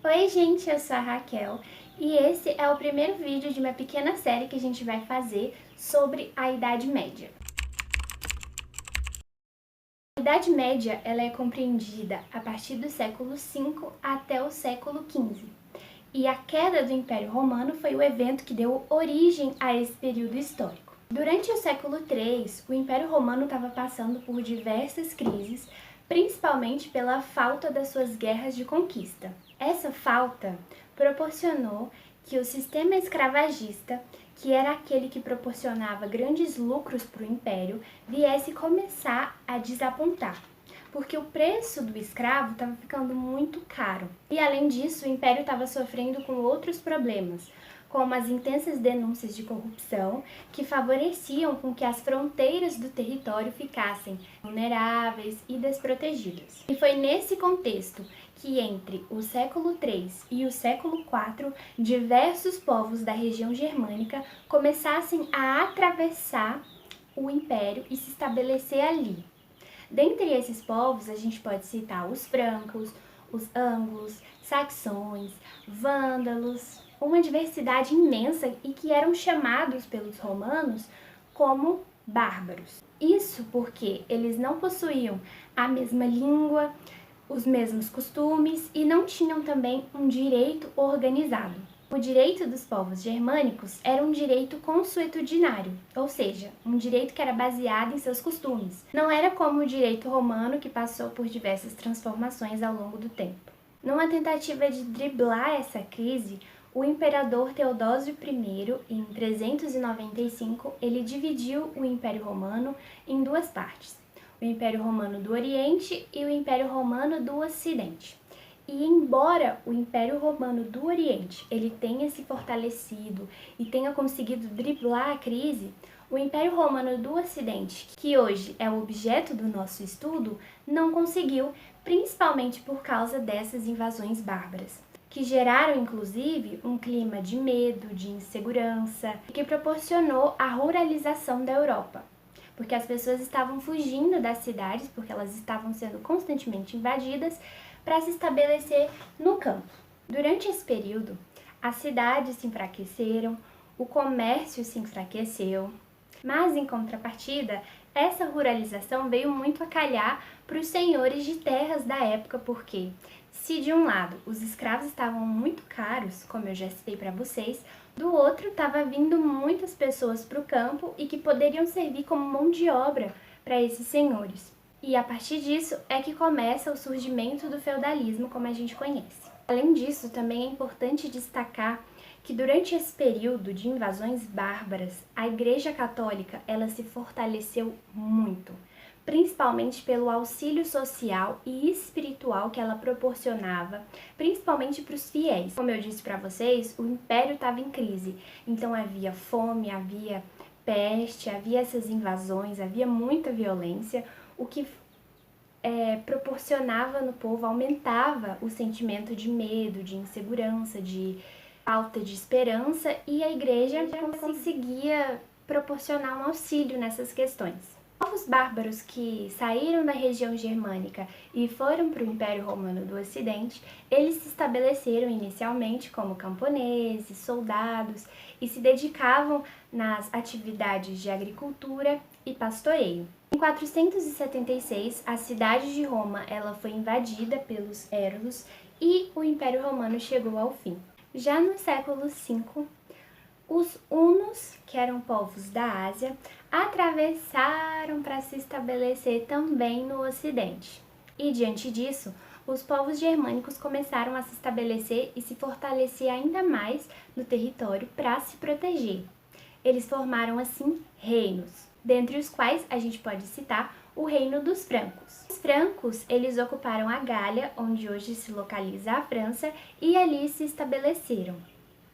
Oi gente, eu sou a Raquel e esse é o primeiro vídeo de uma pequena série que a gente vai fazer sobre a Idade Média. A Idade Média ela é compreendida a partir do século V até o século XV. E a queda do Império Romano foi o evento que deu origem a esse período histórico. Durante o século III, o Império Romano estava passando por diversas crises, principalmente pela falta das suas guerras de conquista. Essa falta proporcionou que o sistema escravagista, que era aquele que proporcionava grandes lucros para o Império, viesse começar a desapontar, porque o preço do escravo estava ficando muito caro. E além disso, o Império estava sofrendo com outros problemas, como as intensas denúncias de corrupção, que favoreciam com que as fronteiras do território ficassem vulneráveis e desprotegidas. E foi nesse contexto que entre o século III e o século IV, diversos povos da região germânica começassem a atravessar o Império e se estabelecer ali. Dentre esses povos, a gente pode citar os francos, os ângulos, saxões, vândalos, uma diversidade imensa e que eram chamados pelos romanos como bárbaros. Isso porque eles não possuíam a mesma língua, os mesmos costumes e não tinham também um direito organizado. O direito dos povos germânicos era um direito consuetudinário, ou seja, um direito que era baseado em seus costumes. Não era como o direito romano, que passou por diversas transformações ao longo do tempo. Numa tentativa de driblar essa crise, o imperador Teodósio I, em 395, ele dividiu o Império Romano em duas partes: o Império Romano do Oriente e o Império Romano do Ocidente. E embora o Império Romano do Oriente ele tenha se fortalecido e tenha conseguido driblar a crise, o Império Romano do Ocidente, que hoje é o objeto do nosso estudo, não conseguiu, principalmente por causa dessas invasões bárbaras, que geraram inclusive um clima de medo, de insegurança, que proporcionou a ruralização da Europa, porque as pessoas estavam fugindo das cidades, porque elas estavam sendo constantemente invadidas, para se estabelecer no campo. Durante esse período, as cidades se enfraqueceram, o comércio se enfraqueceu, mas em contrapartida, essa ruralização veio muito a calhar para os senhores de terras da época, porque se de um lado os escravos estavam muito caros, como eu já citei para vocês, do outro estava vindo muitas pessoas para o campo e que poderiam servir como mão de obra para esses senhores. E a partir disso é que começa o surgimento do feudalismo como a gente conhece. Além disso, também é importante destacar que durante esse período de invasões bárbaras, a Igreja Católica ela se fortaleceu muito, principalmente pelo auxílio social e espiritual que ela proporcionava, principalmente para os fiéis. Como eu disse para vocês, o Império estava em crise, então havia fome, havia peste, havia essas invasões, havia muita violência, o que proporcionava no povo, aumentava o sentimento de medo, de insegurança, de falta de esperança, e a igreja conseguia proporcionar um auxílio nessas questões. Os bárbaros que saíram da região germânica e foram para o Império Romano do Ocidente, eles se estabeleceram inicialmente como camponeses, soldados e se dedicavam nas atividades de agricultura e pastoreio. Em 476, a cidade de Roma ela foi invadida pelos érulos e o Império Romano chegou ao fim. Já no século V, os hunos, que eram povos da Ásia, atravessaram para se estabelecer também no Ocidente. E diante disso, os povos germânicos começaram a se estabelecer e se fortalecer ainda mais no território para se proteger. Eles formaram assim reinos, dentre os quais a gente pode citar o reino dos francos. Os francos, eles ocuparam a Gália, onde hoje se localiza a França, e ali se estabeleceram.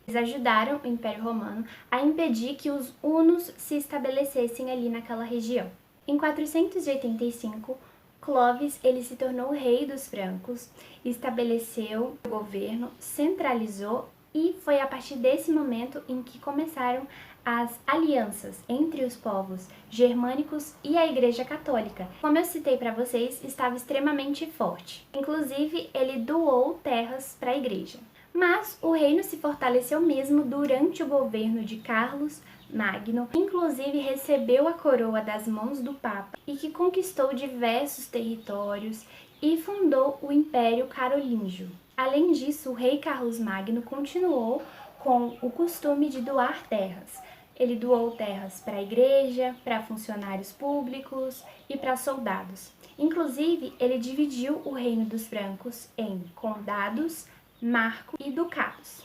Eles ajudaram o Império Romano a impedir que os hunos se estabelecessem ali naquela região. Em 485, Clovis ele se tornou rei dos francos, estabeleceu o governo, centralizou E foi a partir desse momento em que começaram as alianças entre os povos germânicos e a Igreja Católica. Como eu citei para vocês, estava extremamente forte. Inclusive, ele doou terras para a igreja. Mas o reino se fortaleceu mesmo durante o governo de Carlos Magno, inclusive recebeu a coroa das mãos do Papa e que conquistou diversos territórios e fundou o Império Carolíngio. Além disso, o rei Carlos Magno continuou com o costume de doar terras. Ele doou terras para a igreja, para funcionários públicos e para soldados. Inclusive, ele dividiu o reino dos francos em condados, marcos e ducados,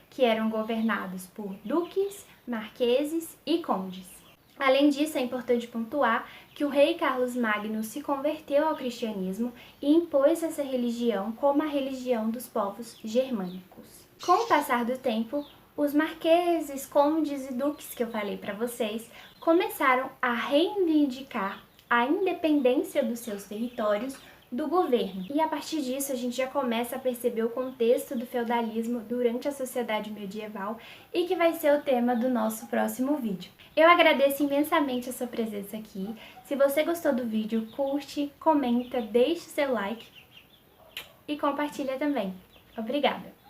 que eram governados por duques, marqueses e condes. Além disso, é importante pontuar que o rei Carlos Magno se converteu ao cristianismo e impôs essa religião como a religião dos povos germânicos. Com o passar do tempo, os marqueses, condes e duques que eu falei para vocês começaram a reivindicar a independência dos seus territórios do governo. E a partir disso a gente já começa a perceber o contexto do feudalismo durante a sociedade medieval e que vai ser o tema do nosso próximo vídeo. Eu agradeço imensamente a sua presença aqui. Se você gostou do vídeo, curte, comenta, deixe seu like e compartilha também. Obrigada!